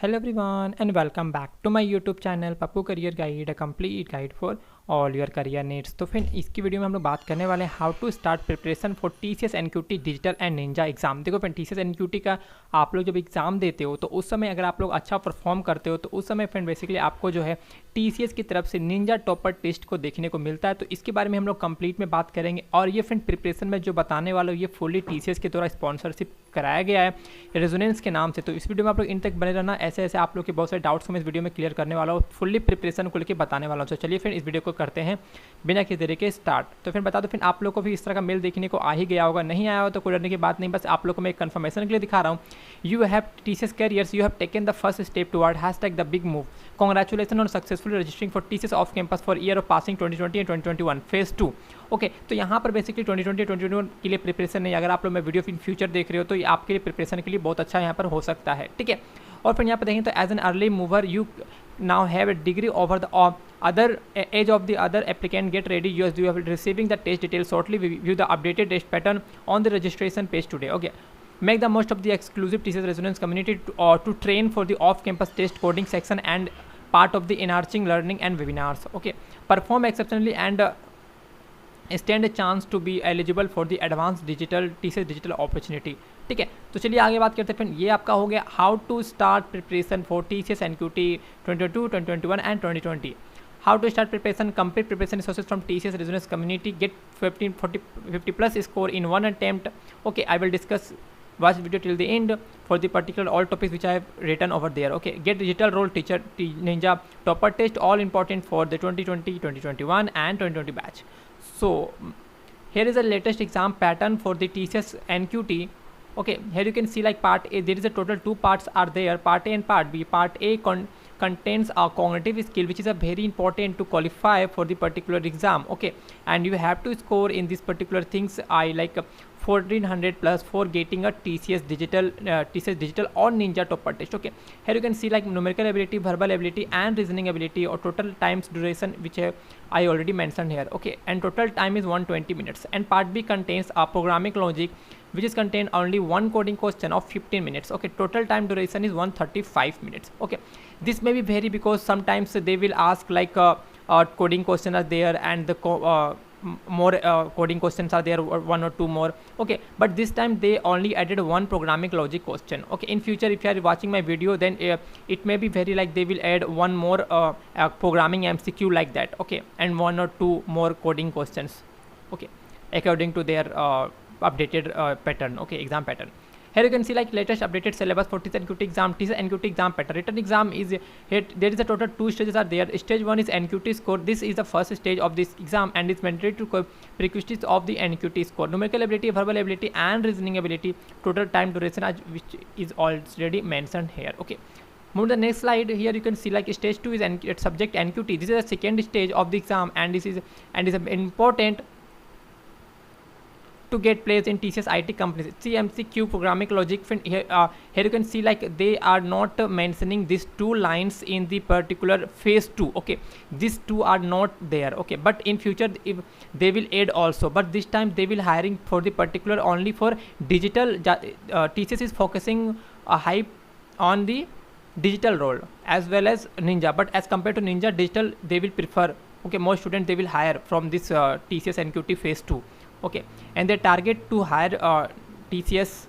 Hello everyone and welcome back to my YouTube channel Pappu career guide, a complete guide for all your career needs. तो फिर इसकी video में हम लोग बात करने वाले हैं how to start preparation for TCS NQT digital and ninja exam. देखो फ्रेंड, TCS NQT का आप लोग जब एग्जाम देते हो तो उस समय अगर आप लोग अच्छा परफॉर्म करते हो तो उस समय फ्रेंड बेसिकली आपको जो है TCS की तरफ से निंजा टॉपर टेस्ट को देखने को मिलता है। तो इसके बारे में हम लोग कंप्लीट में बात करेंगे और ये फ्रेंड प्रिपरेशन में जो बताने वाला हूँ ये फुल्ली TCS के द्वारा स्पॉन्सरशिप कराया गया है रेजोनेंस के नाम से। तो इस वीडियो में आप लोग इन तक बने रहना, ऐसे ऐसे आप लोग के बहुत सारे डाउट्स को मैं इस वीडियो में क्लियर करने वाला हूँ, फुल्ली प्रिपरेशन को लेकर बताने वाला हूँ। तो चलिए फिर इस वीडियो को करते हैं बिना किसी तरीके स्टार्ट। तो फिर बता दो, फिर आप लोग को भी इस तरह का मेल देखने को आ ही गया होगा, नहीं आया हो तो कोई डरने की बात नहीं, बस आप लोग को मैं एक कन्फर्मेशन के लिए दिखा रहा हूँ। You have TCS carriers, you have taken the first step toward hashtag the big move. Congratulations on successfully registering for TCS off campus for year of passing 2020 and 2021 phase 2। Okay, तो यहाँ पर basically 2020 2021 के लिए preparation नहीं, अगर आप लोग मैं वीडियो इन फ्यूचर देख रहे हो तो ये आपके लिए प्रिपरेशन के लिए बहुत अच्छा यहाँ पर हो सकता है, ठीक है। और फिर यहाँ पर देखें तो as an early mover you now have a degree over the other age of the other applicant, get ready, you have receiving the test details shortly, view the updated test pattern on the registration page today। Okay, make the most of the exclusive TCS resonance community to train for the off-campus test coding section and part of the enriching learning and webinars। Okay, perform exceptionally and stand a chance to be eligible for the advanced digital TCS digital opportunity। ठीक है, तो चलिए आगे बात करते हैं। फिर ये आपका हो गया how to start preparation for TCS NQT 2022 2021 and 2020। How to start preparation, complete preparation sources from TCS Resonance community, get 50 plus score in one attempt। Okay, I will discuss, watch video till the end for the particular all topics which I have written over there। Okay, get digital role teacher ninja topper test, all important for the 2020 2021 and 2020 batch। So here is the latest exam pattern for the TCS NQT। Okay, here you can see like part A, there is a total two parts are there, part A and part B। Part A contains a cognitive skill which is a very important to qualify for the particular exam। Okay, and you have to score in these particular things I like 1400 plus for getting a TCS digital or ninja topper test। Okay, here you can see like numerical ability, verbal ability and reasoning ability, or total times duration which I already mentioned here। Okay, and total time is 120 minutes। And part B contains a programming logic which is contain only one coding question of 15 minutes। Okay, total time duration is 135 minutes। Okay, this may be vary because sometimes they will ask like coding question are there and the more coding questions are there, or one or two more। Okay, but this time they only added one programming logic question। Okay, in future if you are watching my video then it may be very like they will add one more programming MCQ like that। Okay, and one or two more coding questions, okay, according to their updated pattern, okay, exam pattern। Here you can see like latest updated syllabus for TCS NQT exam, TCS NQT exam pattern। Written exam is here, there is a total two stages are there। Stage 1 is NQT score, this is the first stage of this exam and it's mandatory to prerequisites of the NQT score, numerical ability, verbal ability and reasoning ability, total time duration which is already mentioned here। Okay, move to the next slide। Here you can see like stage 2 is subject NQT, this is the second stage of the exam and this is important to get placed in TCS IT companies, CMCQ programming logic। Here you can see like they are not mentioning these two lines in the particular phase 2। Okay, these two are not there। Okay, but in future if they will add also, but this time they will hiring for the particular only for digital। TCS is focusing a high on the digital role as well as ninja, but as compared to ninja digital they will prefer, okay, more students they will hire from this TCS NQT phase 2। Okay, and they target to hire TCS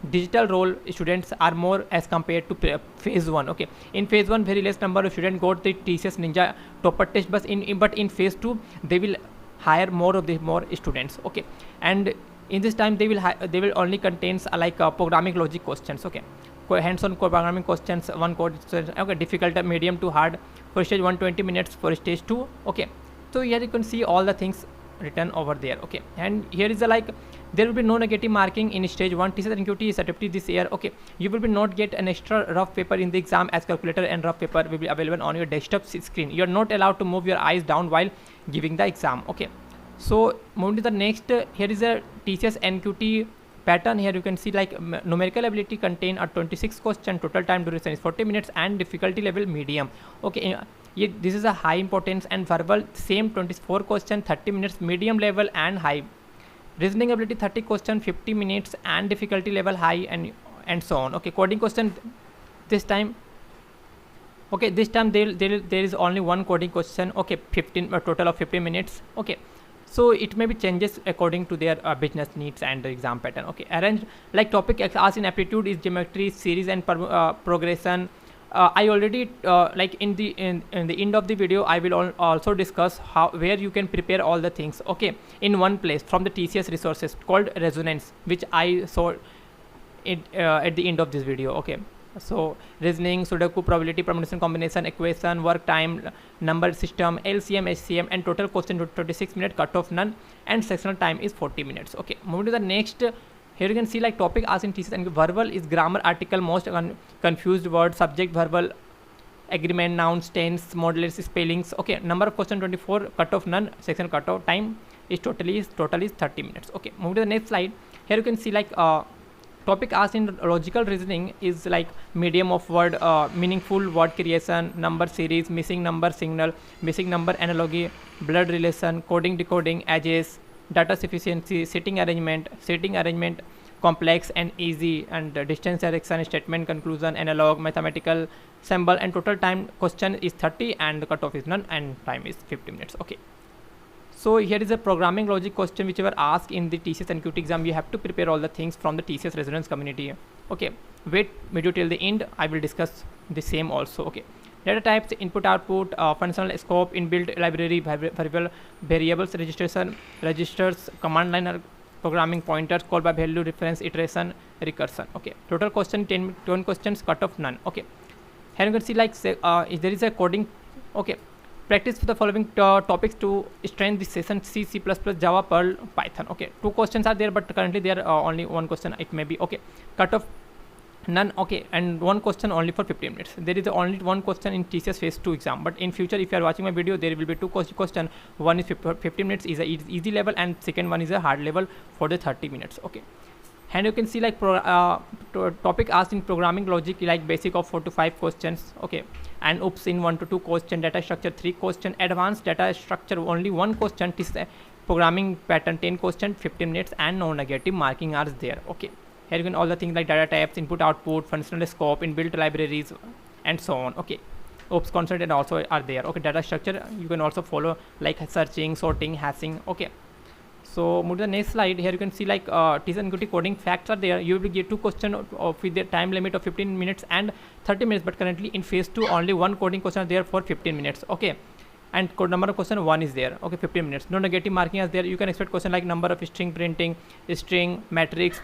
digital role students are more as compared to phase 1। Okay, in phase 1 very less number of students got the TCS ninja topper test, but in phase 2 they will hire more students। Okay, and in this time they will only contains like programming logic questions। Okay, hands-on programming questions, one code, okay, difficult, medium to hard for stage 120 minutes for stage 2। Okay, so here you can see all the things written over there। Okay, and here is the like there will be no negative marking in stage 1, TCS NQT is certificate this year। Okay, you will be not get an extra rough paper in the exam as calculator and rough paper will be available on your desktop screen, you are not allowed to move your eyes down while giving the exam। Okay, so moving to the next, here is a TCS NQT pattern। Here you can see like numerical ability contain a 26 question, total time duration is 40 minutes and difficulty level medium। Okay, this is a high importance, and verbal same 24 question 30 minutes, medium level and high, reasoning ability 30 question 50 minutes and difficulty level high and so on। Okay, coding question this time Okay, this time there is only one coding question. Okay, 15 a total of 15 minutes. Okay, so it may be changes according to their business needs and the exam pattern. Okay, arrange like topic asked in aptitude is geometry, series and progression. I already like in the end of the video I will also discuss how where you can prepare all the things, okay, in one place from the TCS resources called Resonance, which I saw it at the end of this video. Okay, so reasoning, Sudoku, probability, permutation, combination, equation, work time, number system, LCM, HCM, and total question 26 minutes, cutoff none, and sectional time is 40 minutes. Okay, moving to the next. Here you can see like topic asked in TCS and verbal is grammar, article, most confused word, subject, verbal, agreement, nouns, tense, modulars, spellings. Okay, number of question 24, cutoff none, section cutoff time is total is 30 minutes. Okay, move to the next slide. Here you can see like topic asked in logical reasoning is like medium of word, meaningful word creation, number series, missing number signal, missing number analogy, blood relation, coding, decoding, edges, data sufficiency, setting arrangement, complex and easy, and distance direction, statement, conclusion, analog, mathematical, symbol, and total time question is 30 and the cutoff is none and time is 50 minutes. Okay, so here is a programming logic question which were asked in the TCS NQT exam. You have to prepare all the things from the TCS Resonance community. Okay, wait video till the end, I will discuss the same also. Okay, data types, input output, functional scope, inbuilt library, variables, registers, command line programming, pointers, call by value, reference, iteration, recursion. Okay, total question 10 questions, cutoff none. Okay, here you can see like if there is a coding. Okay, practice for the following topics to strengthen the session: C, C++, Java, Perl, Python. Okay, 2 questions are there, but currently there are only 1 question it may be. Okay, cutoff none. Okay, and 1 question only for 15 minutes. There is only 1 question in TCS phase 2 exam, but in future if you are watching my video there will be 2 question. One is 15 minutes is a easy level and second one is a hard level for the 30 minutes. Okay, and you can see like topic asked in programming logic like basic of 4 to 5 questions. Okay, and oops in 1 to 2 question, data structure 3 question, advanced data structure only 1 question, programming pattern 10 question, 15 minutes, and no negative marking are there. Okay, here you can all the things like data types, input output, functional scope, inbuilt libraries, and so on. Okay, oops concept and also are there. Okay, data structure you can also follow like searching, sorting, hashing. Okay, so move to the next slide. Here you can see like TCS NQT coding facts are there. You will get 2 questions with the time limit of 15 minutes and 30 minutes, but currently in phase 2 only 1 coding question are there for 15 minutes. Okay, and code number of question 1 is there. Okay, 15 minutes, no negative marking is there. You can expect question like number of string printing, string, matrix,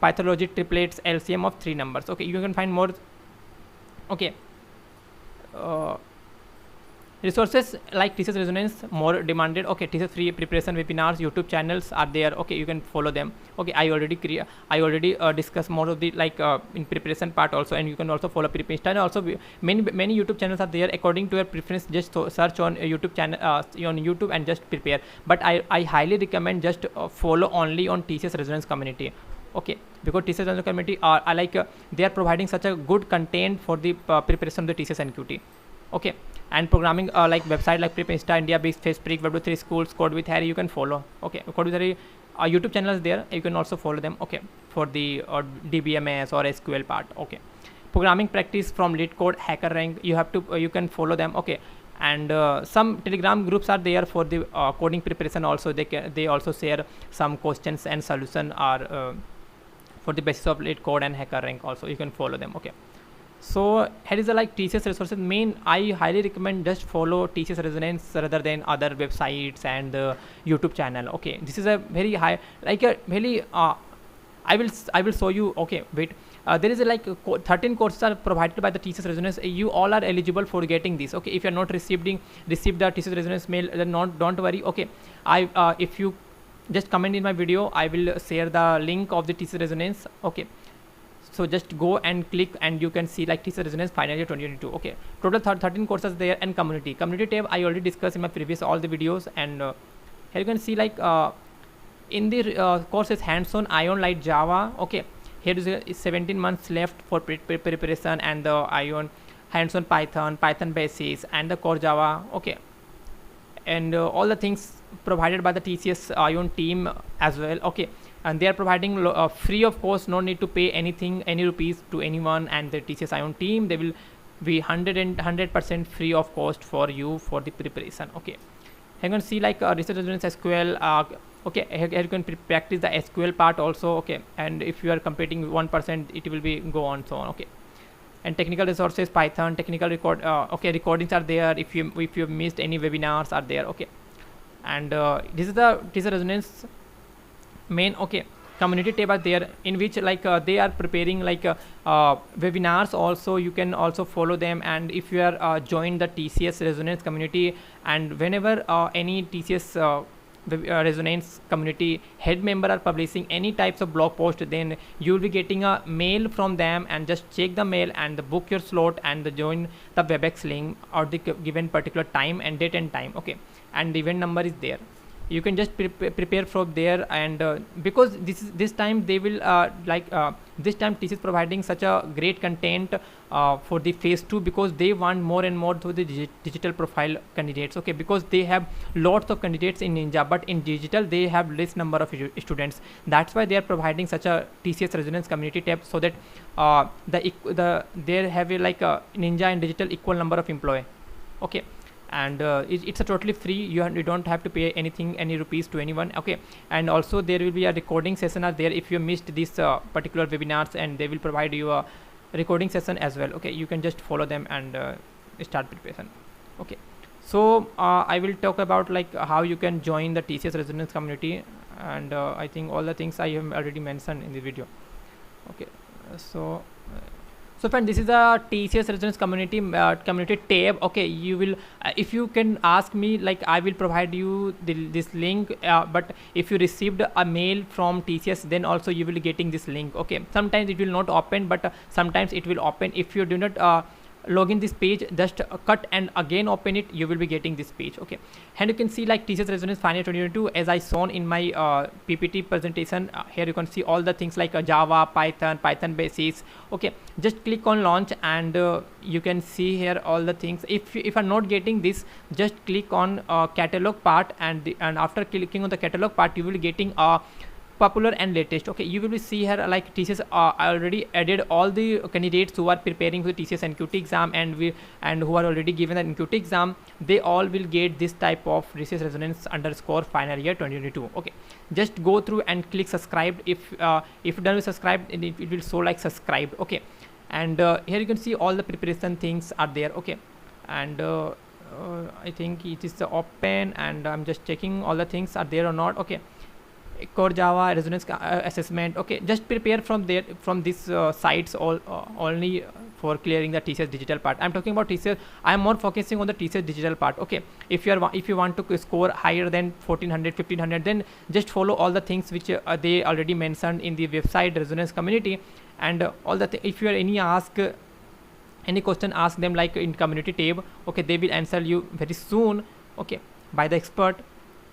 pathology, triplets, LCM of 3 numbers. Okay, you can find more. Okay, resources like TCS Resonance more demanded. Okay, TCS free preparation webinars, YouTube channels are there. Okay, you can follow them. Okay, I already discussed more of the like in preparation part also, and you can also follow preparation. Also many YouTube channels are there according to your preference. Just search on YouTube channel on YouTube and just prepare. But I highly recommend just follow only on TCS Resonance community. Okay, because TCS Resonance community are like they are providing such a good content for the preparation of the TCS NQT. Okay, and programming like website like Prep Insta, India Base, Facebook, Web3 schools, Code with Harry, you can follow. Okay, Code with Harry YouTube channel is there, you can also follow them. Okay, for the DBMS or SQL part. Okay, programming practice from LeetCode, HackerRank, you have to you can follow them. Okay, and some Telegram groups are there for the coding preparation also. They also share some questions and solution are for the basis of LeetCode and HackerRank also, you can follow them. Okay, so here is the like TCS resources main. I highly recommend just follow TCS Resonance rather than other websites and YouTube channel. Okay, this is a very high like a very I will show you. Okay, wait, there is a like 13 courses are provided by the TCS Resonance. You all are eligible for getting this. Okay, if you are not received the TCS Resonance mail, then don't worry. Okay, if you just comment in my video, I will share the link of the TCS Resonance. Okay, so just go and click and you can see like TCS Resonance final year 2022. Okay, total 13 courses there, and community tab I already discussed in my previous all the videos. And here you can see like in the courses hands-on Ion Light Java. Okay, here is 17 months left for preparation, and the Ion hands-on Python basics, and the core Java. Okay, and all the things provided by the TCS Ion team as well. Okay, and they are providing free of course, no need to pay anything, any rupees to anyone, and the TCS Ion team, they will we 100% free of cost for you for the preparation. Okay, you can see like research resonance SQL. Okay, here you can practice the SQL part also. Okay, and if you are competing 1%, it will be go on so on. Okay, and technical resources, Python, technical okay, recordings are there. If you missed any webinars are there. Okay, and this is the research resonance main. Okay, community tab are there, in which like they are preparing like webinars also. You can also follow them, and if you are join the TCS resonance community, and whenever any TCS resonance community head member are publishing any types of blog post, then you will be getting a mail from them, and just check the mail and book your slot and join the WebEx link or the given particular time and date and time. Okay, and the event number is there. You can just prepare from there, and because this time they will this time TCS is providing such a great content for the phase 2, because they want more and more to the digital profile candidates. Okay, because they have lots of candidates in Ninja, but in digital they have less number of students. That's why they are providing such a TCS resonance community tab, so that they have a like a Ninja and digital equal number of employee. Okay, and it's a totally free. You don't have to pay anything, any rupees to anyone. Okay, and also there will be a recording session are there if you missed this particular webinars, and they will provide you a recording session as well. Okay, you can just follow them and start preparation. Okay, so I will talk about like how you can join the TCS resonance community, and I think all the things I have already mentioned in the video. Okay, so friend, this is a TCS resonance community tab. Okay, you will if you can ask me, like I will provide you this link, but if you received a mail from TCS, then also you will be getting this link. Okay, sometimes it will not open, but sometimes it will open. If you do not log in this page, just cut and again open it, you will be getting this page. Okay, and you can see like TCS resonance final 2022 as I shown in my PPT presentation. Here you can see all the things like Java, Python basics. Okay, just click on launch, and you can see here all the things. If you are not getting this, just click on catalog part, and after clicking on the catalog part, you will be getting popular and latest. Okay, you will be see here like TCS already added all the candidates who are preparing for the TCS NQT exam, and who are already given the NQT exam. They all will get this type of research resonance _ final year 2022. Okay, just go through and click subscribe. If you done with subscribe, it will show like subscribed. Okay, and here you can see all the preparation things are there. Okay, and I think it is open, and I'm just checking all the things are there or not. Okay, core Java resonance assessment. Okay, just prepare from there, from these sites only for clearing the TCS digital part. I'm talking about TCS. I'm more focusing on the TCS digital part. Okay, if you want to score higher than 1400 1500, then just follow all the things which they already mentioned in the website resonance community, and all the if you are any question, ask them like in community tab. Okay, they will answer you very soon. Okay, by the expert.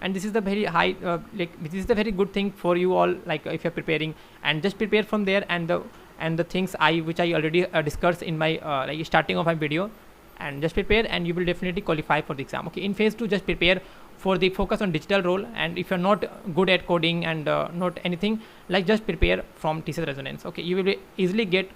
And this is the very high this is the very good thing for you all, like if you're preparing, and just prepare from there, and the things which I already discussed in my like starting of my video, and just prepare, and you will definitely qualify for the exam. Okay, in phase 2, just prepare for the focus on digital role, and if you're not good at coding and not anything, like just prepare from TCS resonance. Okay, you will easily get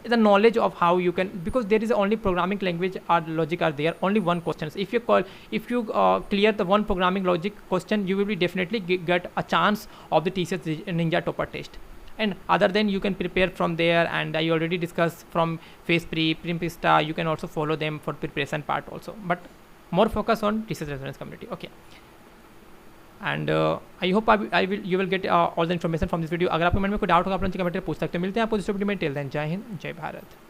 the knowledge of how you can, because there is only programming language or logic are there, only one questions. If you clear the one programming logic question, you will be definitely get a chance of the TCS Ninja Topper test. And other than you can prepare from there, and I already discussed from phase Primpista. You can also follow them for preparation part also, but more focus on TCS resonance community. Okay, and I hope you will get all the information from this video. अगर आपको मन में कोई doubt होगा, आप comment में पूछ सकते हैं. मिलते हैं आपको इस वीडियो में. टिल देन, जय हिंद, जय भारत.